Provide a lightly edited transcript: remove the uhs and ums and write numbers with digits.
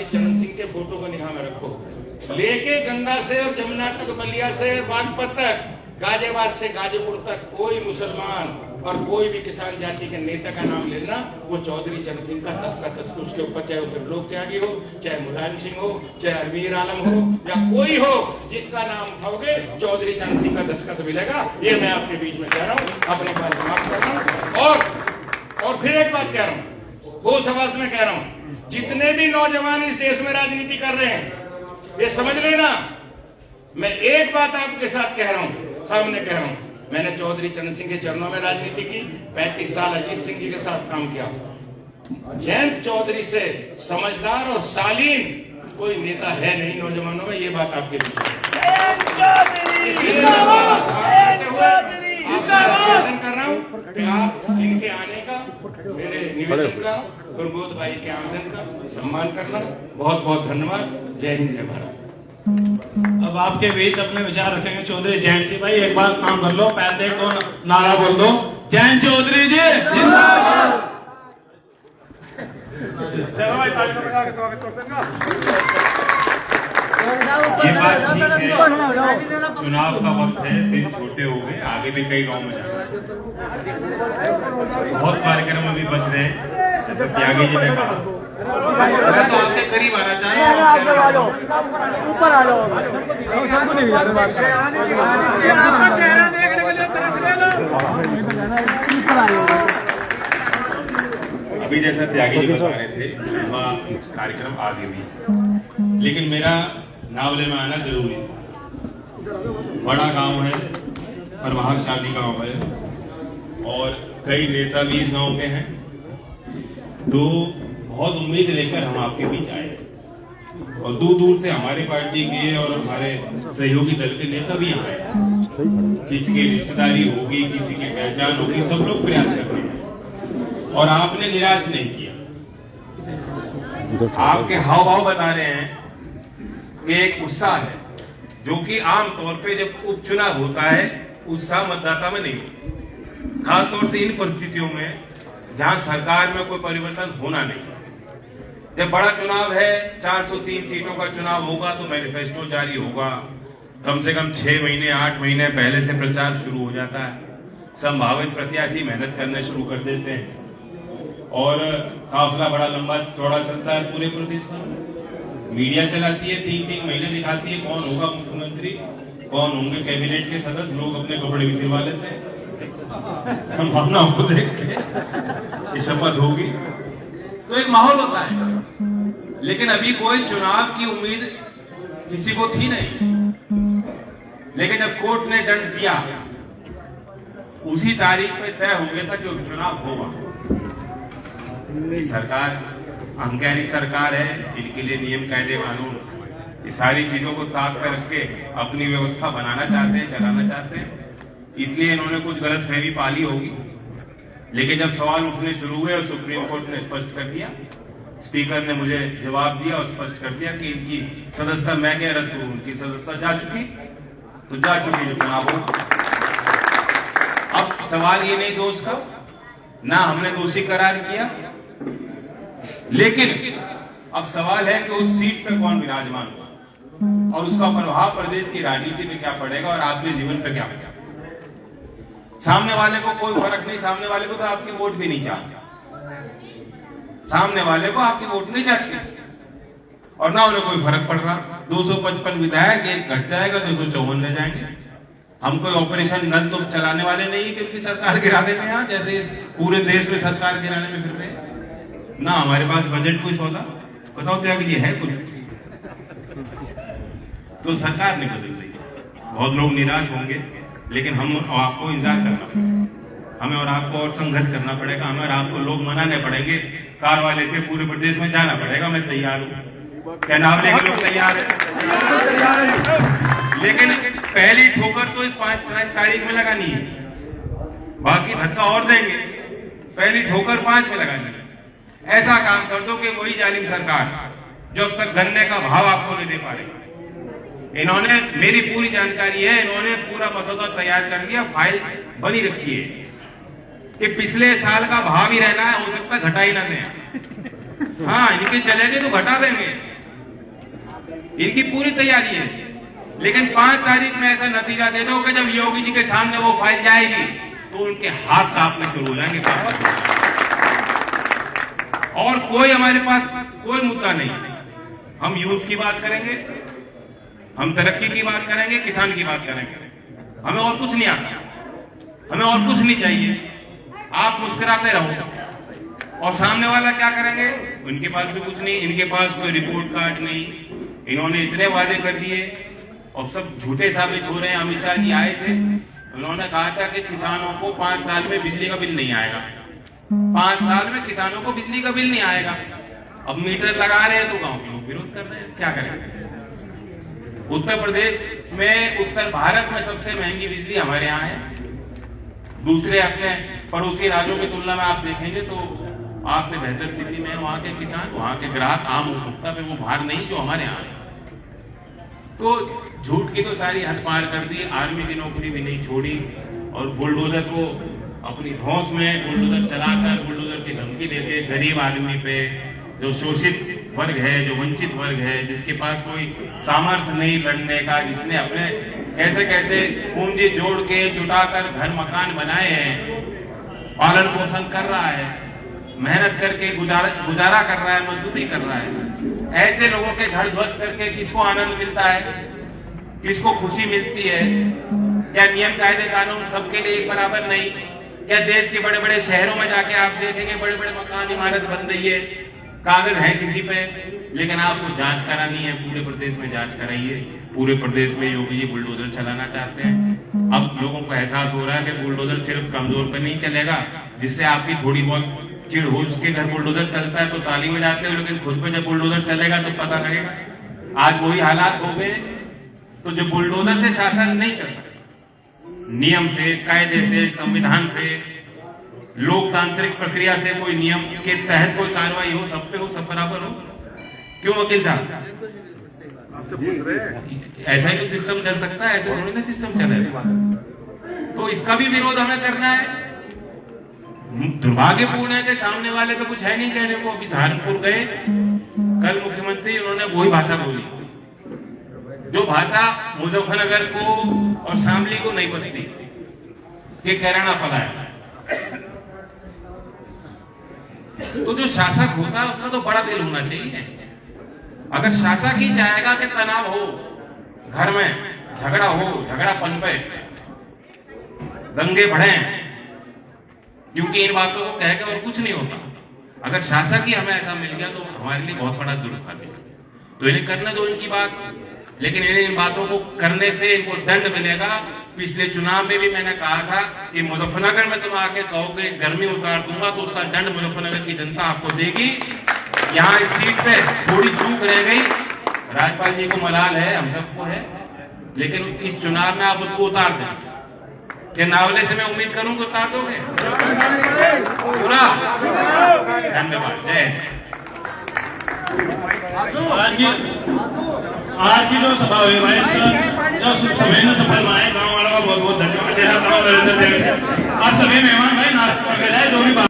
चरण सिंह के फोटो को निगाह में रखो, लेके गंगा से और जमुना तक, बलिया से बागपत तक, गाजियाबाद से गाजीपुर तक कोई मुसलमान और कोई भी किसान जाति के नेता का नाम लेना, वो चौधरी चरण सिंह का तस्का उसके ऊपर, चाहे वो त्रिलोक त्यागी हो, चाहे मुलायम सिंह हो, चाहे अमीर आलम हो, या कोई हो, जिसका नाम उठाओगे चौधरी चरण सिंह का दस्तखत मिलेगा। ये मैं आपके बीच में कह रहा हूँ, अपने बात समाप्त कर रहा हूँ। और फिर एक बात कह रहा हूँ, वो सवाल में कह रहा हूँ, जितने भी नौजवान इस देश में राजनीति कर रहे हैं, ये समझ लेना, मैं एक बात आपके साथ कह रहा हूं, सामने कह रहा हूं, मैंने चौधरी चरण सिंह के चरणों में राजनीति की, 35 साल अजीत सिंह जी के साथ काम किया। जयंत चौधरी से समझदार और शालीन कोई नेता है नहीं नौजवानों में, ये बात आपके बीच आवेदन कर रहा हूँ कि आप इनके आने का, मेरे निवेदन का, प्रमोद भाई के आवेदन का सम्मान करना। बहुत बहुत धन्यवाद। जय हिंद, जय भारत। अब आपके बीच अपने विचार रखेंगे चौधरी जयंत जी। भाई एक बार काम कर लो, पहले को नारा बोल दो, जयंत चौधरी जी जिंदाबाद। चलो भाई ताली बजा के स्वागत करते हैं। ये बात ठीक है, चुनाव का वक्त है, दिन छोटे हो गए, आगे भी कई गांव में जाना, बहुत कार्यक्रम अभी बच रहे हैं, जैसे त्यागी जी ने कहा। मैं तो आपके करीब आना चाह रहा हूँ, ऊपर आ जाओ, सबको नहीं अभी जैसा त्यागी जी बता रहे थे, वहाँ कार्यक्रम आगे भी, लेकिन मेरा नावले में आना जरूरी है। बड़ा गांव है, प्रभावशाली गांव है, और कई नेता भी इस गांव के हैं, तो बहुत उम्मीद लेकर हम आपके बीच आए, और दूर दूर से हमारी पार्टी के और हमारे सहयोगी दल के नेता भी यहाँ आए। किसी की रिश्तेदारी होगी, किसी की पहचान होगी, सब लोग प्रयास कर रहे हैं, और आपने निराश नहीं किया। आपके हाव भाव बता रहे हैं कि एक उत्साह है, जो कि आम तौर पे जब उपचुनाव होता है, उत्साह मतदाता में नहीं होता, खासतौर से इन परिस्थितियों में जहां सरकार में कोई परिवर्तन होना नहीं। जब बड़ा चुनाव है, 403 सीटों का चुनाव होगा, तो मैनिफेस्टो जारी होगा, कम से कम 6 महीने 8 महीने पहले से प्रचार शुरू हो जाता है, संभावित प्रत्याशी मेहनत करना शुरू कर देते हैं, और काफिला बड़ा लंबा चौड़ा चलता है पूरे प्रदेश में। मीडिया चलाती है, 3-3 महीने दिखाती है कौन होगा मुख्यमंत्री, कौन होंगे कैबिनेट के सदस्य, लोग अपने कपड़े भी सिलवा लेते हैं संभावनाओं को देख के, शपथ होगी, तो एक माहौल होता है। लेकिन अभी कोई चुनाव की उम्मीद किसी को थी नहीं, लेकिन जब कोर्ट ने दंड दिया, उसी तारीख पे तय हो गया था कि उपचुनाव होगा। सरकार अहंकारी सरकार है, इनके लिए नियम कायदे कानून, ये सारी चीजों को ताक पे रख के अपनी व्यवस्था बनाना चाहते हैं, चलाना चाहते हैं, इसलिए इन्होंने कुछ गलतफहमी पाली होगी। लेकिन जब सवाल उठने शुरू हुए और सुप्रीम कोर्ट ने स्पष्ट कर दिया, स्पीकर ने मुझे जवाब दिया और स्पष्ट कर दिया कि इनकी सदस्यता मैं क्या रद्द करूं, उनकी सदस्यता जा चुकी, तो जा चुकी जो चुनाव हो। अब सवाल ये नहीं दोष का, ना हमने दोषी करार किया, लेकिन अब सवाल है कि उस सीट पे कौन विराजमान होगा, और उसका प्रभाव प्रदेश की राजनीति पे क्या पड़ेगा और आपके जीवन पे क्या पड़ेगा। सामने वाले को कोई फर्क नहीं, सामने वाले को तो आपकी वोट भी नहीं चाहते, सामने वाले को आपकी वोट नहीं चाहती, और ना उन्हें कोई फर्क पड़ रहा। 255 विधायक एक घट जाएगा, 254 रह जाएंगे। हम कोई ऑपरेशन नल तो चलाने वाले नहीं है, क्योंकि सरकार गिरा देते हैं, जैसे इस पूरे देश में सरकार गिराने में फिर रहे हैं। ना हमारे पास बजट कुछ होगा, बताओ क्या ये है कुछ, तो सरकार नहीं बदल रही। बहुत लोग निराश होंगे, लेकिन हम आपको इंतजार करना पड़ेगा, हमें और आपको और संघर्ष करना पड़ेगा, हमें और आपको लोग मनाने पड़ेंगे, कार वाले के पूरे प्रदेश में जाना पड़ेगा। मैं तैयार हूँ, क्या नावले के लोग तैयार है, लेकिन पहली ठोकर तो इस 5 तारीख में लगानी है, बाकी धक्का और देंगे, पहली ठोकर 5 में लगानी है। ऐसा काम कर दो कि वही जालिम सरकार जो अब तक गन्ने का भाव आपको नहीं दे पा रही, इन्होंने, मेरी पूरी जानकारी है, इन्होंने पूरा मसौदा तैयार कर लिया, फाइल बनी रखी है कि पिछले साल का भाव ही रहना है, हो सकता है घटा ही ना दें। हाँ, इनके चलेंगे तो घटा देंगे, इनकी पूरी तैयारी है। लेकिन 5 तारीख में ऐसा नतीजा दे दो कि जब योगी जी के सामने वो फाइल जाएगी तो उनके हाथ कांपने शुरू हो जाएंगे। और कोई हमारे पास कोई मुद्दा नहीं, हम यूथ की बात करेंगे, हम तरक्की की बात करेंगे, किसान की बात करेंगे, हमें और कुछ नहीं आता, हमें और कुछ नहीं चाहिए। आप मुस्कुराते रहो और सामने वाला क्या करेंगे, उनके पास भी कुछ नहीं, इनके पास कोई रिपोर्ट कार्ड नहीं, इन्होंने इतने वादे कर दिए और सब झूठे साबित हो रहे हैं। अमित शाह जी आए थे, उन्होंने कहा था कि किसानों को 5 साल में बिजली का बिल नहीं आएगा, 5 साल में किसानों को बिजली का बिल नहीं आएगा। अब मीटर लगा रहे हैं तो गांव के लोग विरोध कर रहे हैं, क्या करेंगे। उत्तर प्रदेश में, उत्तर भारत में सबसे महंगी बिजली हमारे यहाँ है। दूसरे अपने पड़ोसी राज्यों की तुलना में आप देखेंगे तो आपसे बेहतर स्थिति में वहां के किसान, वहां के ग्राहक आम उपभोक्ता पे वो भार नहीं जो हमारे यहाँ है। तो झूठ की तो सारी हद पार कर दी, आर्मी की नौकरी भी नहीं छोड़ी और बुलडोजर को अपनी धौंस में बुलडोजर चलाकर बुलडोजर की धमकी देके गरीब आदमी पे, जो शोषित वर्ग है, जो वंचित वर्ग है, जिसके पास कोई सामर्थ्य नहीं लड़ने का, जिसने अपने कैसे कैसे पूंजी जोड़ के जुटाकर घर मकान बनाए हैं, पालन पोषण कर रहा है, मेहनत करके गुजारा कर रहा है, मजदूरी कर रहा है, ऐसे लोगों के घर ध्वस्त करके किसको आनंद मिलता है, किसको खुशी मिलती है। क्या नियम कायदे कानून सबके लिए एक बराबर नहीं? क्या देश के बड़े बड़े शहरों में जाके आप देखेंगे बड़े बड़े मकान इमारत बन रही है, कागज है किसी पे, लेकिन आपको जांच करानी है, पूरे प्रदेश में जांच कराइए। पूरे प्रदेश में योगी जी बुलडोजर चलाना चाहते हैं। अब लोगों को एहसास हो रहा है कि बुलडोजर सिर्फ कमजोर पे नहीं चलेगा, जिससे आपकी थोड़ी बहुत चिड़ हो, उसके घर बुलडोजर चलता है तो ताली में जाते हो, लेकिन खुद पे जब बुलडोजर चलेगा तो पता लगेगा। आज वही हालात हो गए। तो जब बुलडोजर से शासन नहीं चल सकता, नियम से, कायदे से, संविधान से, लोकतांत्रिक प्रक्रिया से कोई नियम के तहत कोई कार्रवाई हो, सब पे हो, सब बराबर हो, क्यों वकील साहब? ऐसा ही तो सिस्टम चल सकता है, ऐसे थोड़ी ना सिस्टम चलेगा। तो इसका भी विरोध हमें करना है। दुर्भाग्यपूर्ण है कि सामने वाले पे कुछ है नहीं कहने को। अभी सहारनपुर गए, कल मुख्यमंत्री, उन्होंने वही भाषा बोली जो भाषा मुजफ्फरनगर को और शामली को नहीं बसती, कि कैराना पला है। तो जो शासक होता है उसका तो बड़ा दिल होना चाहिए। अगर शासक ही चाहेगा कि तनाव हो, घर में झगड़ा हो, झगड़ा पनपे, दंगे बढ़े, क्योंकि इन बातों को कह के और कुछ नहीं होता। अगर शासक ही हमें ऐसा मिल गया तो हमारे लिए बहुत बड़ा जुर्म कर देगा। तो इन्हें करने दो इनकी बात, लेकिन इन्हें इन बातों को करने से इनको दंड मिलेगा। पिछले चुनाव में भी मैंने कहा था कि मुजफ्फरनगर में तुम आके कहोगे गर्मी उतार दूंगा, तो उसका दंड मुजफ्फरनगर की जनता आपको देगी। यहाँ इस सीट पे थोड़ी चूक रह गई, राज्यपाल जी को मलाल है, हम सबको है, लेकिन इस चुनाव में आप उसको उतार दें। कि नावले से मैं उम्मीद करूं कि उतार दोगे पूरा। धन्यवाद, जय। आज की जो सभा हुई भाई, जो समय में सफल में आए गाँव वालों का बहुत बहुत धन्यवाद देना चाहूँ। और सभी मेहमान भाई नाश्ता करके जाए, जो भी